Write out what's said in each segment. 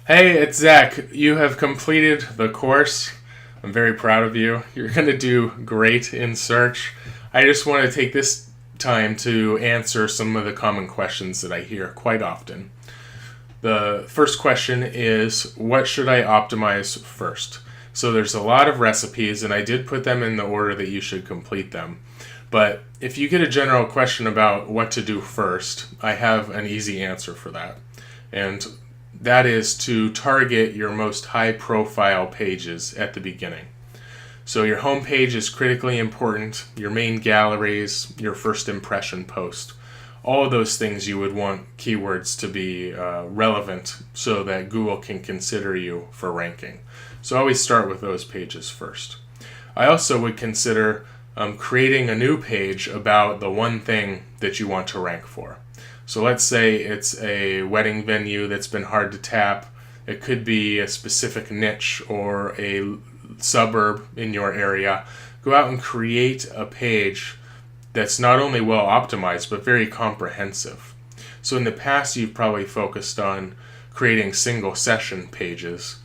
Hey, it's Zach. You have completed the course. I'm very proud of you. You're going to do great in search. I just want to take this time to answer some of the common questions that I hear quite often. The first question is, what should I optimize first? So there's a lot of recipes, and I did put them in the order that you should complete them. But if you get a general question about what to do first, I have an easy answer for that. And that is to target your most high profile pages at the beginning. So your home page is critically important, your main galleries, your first impression post. All of those things you would want keywords to be relevant so that Google can consider you for ranking. So always start with those pages first. I also would consider creating a new page about the one thing that you want to rank for. So let's say it's a wedding venue that's been hard to tap. It could be a specific niche or a suburb in your area. Go out and create a page that's not only well optimized but very comprehensive. So in the past you've probably focused on creating single session pages.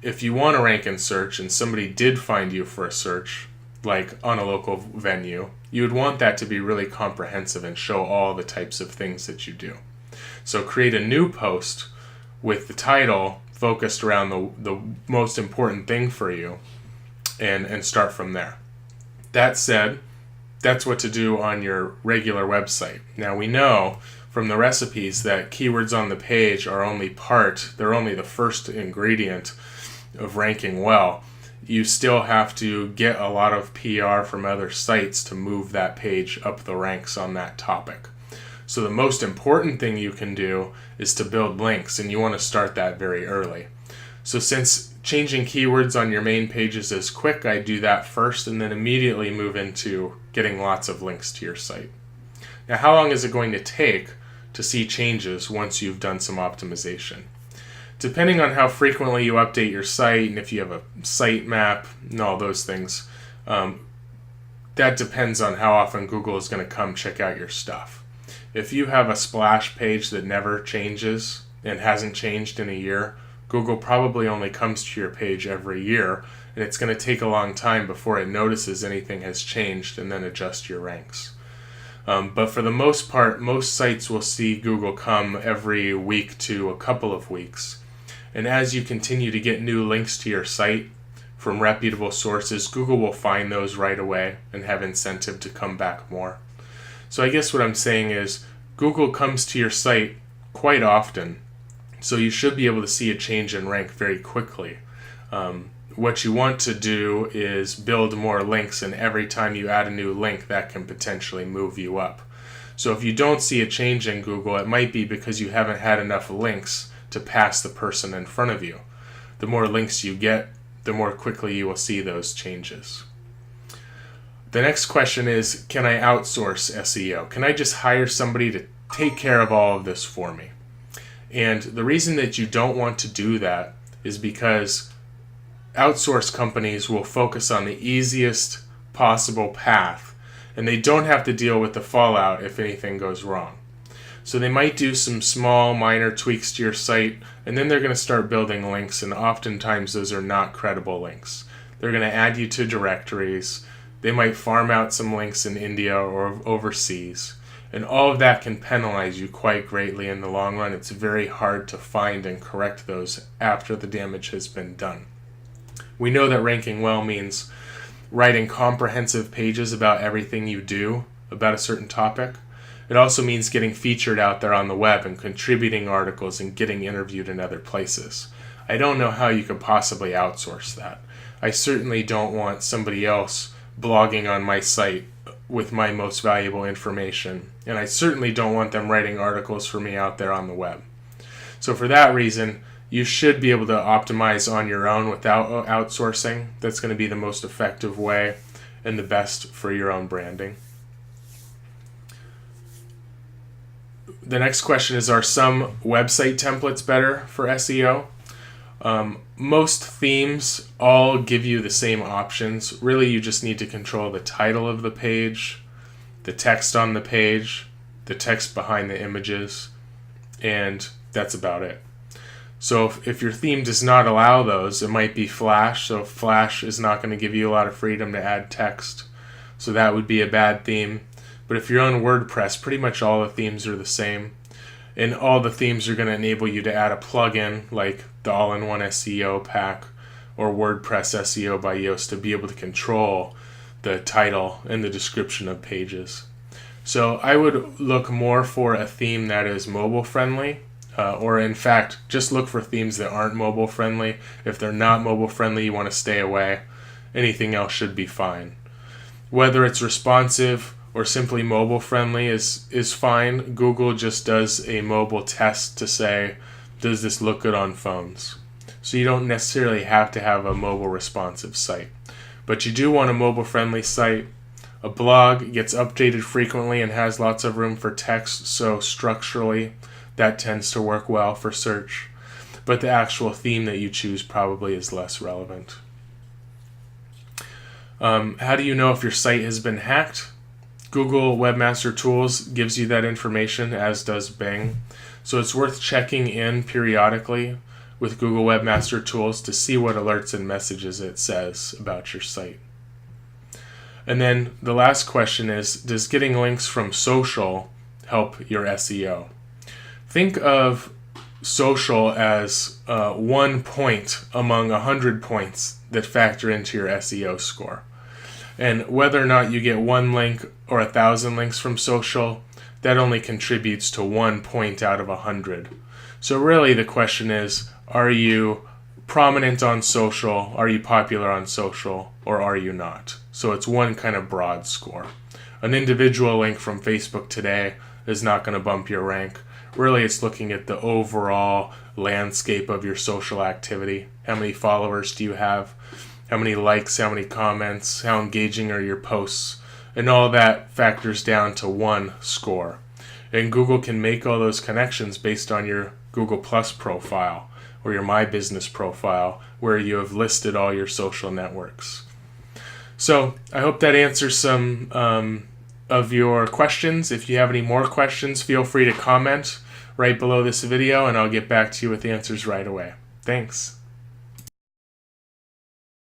If you want to rank in search and somebody did find you for a search, like on a local venue, you would want that to be really comprehensive and show all the types of things that you do. So create a new post with the title focused around the most important thing for you and start from there. That said, that's what to do on your regular website. Now we know from the recipes that keywords on the page are only they're only the first ingredient of ranking well. You still have to get a lot of PR from other sites to move that page up the ranks on that topic. So the most important thing you can do is to build links, and you want to start that very early. So since changing keywords on your main pages is quick, I do that first and then immediately move into getting lots of links to your site. Now, how long is it going to take to see changes once you've done some optimization? Depending on how frequently you update your site and if you have a site map and all those things, that depends on how often Google is going to come check out your stuff. If you have a splash page that never changes and hasn't changed in a year, Google probably only comes to your page every year, and it's going to take a long time before it notices anything has changed and then adjust your ranks. But for the most part, most sites will see Google come every week to a couple of weeks. And as you continue to get new links to your site from reputable sources, Google will find those right away and have incentive to come back more. So I guess what I'm saying is Google comes to your site quite often, so you should be able to see a change in rank very quickly. What you want to do is build more links, and every time you add a new link, that can potentially move you up. So if you don't see a change in Google, it might be because you haven't had enough links to pass the person in front of you. The more links you get, the more quickly you will see those changes. The next question is, can I outsource SEO? Can I just hire somebody to take care of all of this for me? And the reason that you don't want to do that is because outsource companies will focus on the easiest possible path, and they don't have to deal with the fallout if anything goes wrong. So they might do some small, minor tweaks to your site, and then they're going to start building links, and oftentimes those are not credible links. They're going to add you to directories. They might farm out some links in India or overseas, and all of that can penalize you quite greatly in the long run. It's very hard to find and correct those after the damage has been done. We know that ranking well means writing comprehensive pages about everything you do about a certain topic. It also means getting featured out there on the web and contributing articles and getting interviewed in other places. I don't know how you could possibly outsource that. I certainly don't want somebody else blogging on my site with my most valuable information, and I certainly don't want them writing articles for me out there on the web. So for that reason, you should be able to optimize on your own without outsourcing. That's going to be the most effective way and the best for your own branding. The next question is, are some website templates better for SEO? Most themes all give you the same options. Really, you just need to control the title of the page, the text on the page, the text behind the images, and that's about it. So if your theme does not allow those, it might be Flash. So Flash is not going to give you a lot of freedom to add text. So that would be a bad theme. But if you're on WordPress, pretty much all the themes are the same. And all the themes are going to enable you to add a plugin like the all-in-one SEO pack or WordPress SEO by Yoast to be able to control the title and the description of pages. So I would look more for a theme that is mobile friendly, or in fact, just look for themes that aren't mobile friendly. If they're not mobile friendly, you want to stay away. Anything else should be fine. Whether it's responsive or simply mobile friendly is fine. Google just does a mobile test to say, does this look good on phones? So you don't necessarily have to have a mobile responsive site. But you do want a mobile friendly site. A blog gets updated frequently and has lots of room for text, so structurally that tends to work well for search. But the actual theme that you choose probably is less relevant. How do you know if your site has been hacked? Google Webmaster Tools gives you that information, as does Bing. So it's worth checking in periodically with Google Webmaster Tools to see what alerts and messages it says about your site. And then the last question is, does getting links from social help your SEO? Think of social as 1 point among 100 points that factor into your SEO score. And whether or not you get 1 link or 1,000 links from social, that only contributes to 1 point out of 100. So really the question is, are you prominent on social, are you popular on social, or are you not? So it's one kind of broad score. An individual link from Facebook today is not going to bump your rank. Really, it's looking at the overall landscape of your social activity. How many followers do you have? How many likes, how many comments, how engaging are your posts? And all that factors down to 1 score. And Google can make all those connections based on your Google Plus profile or your My Business profile, where you have listed all your social networks. So I hope that answers some of your questions. If you have any more questions, feel free to comment right below this video, and I'll get back to you with answers right away. Thanks.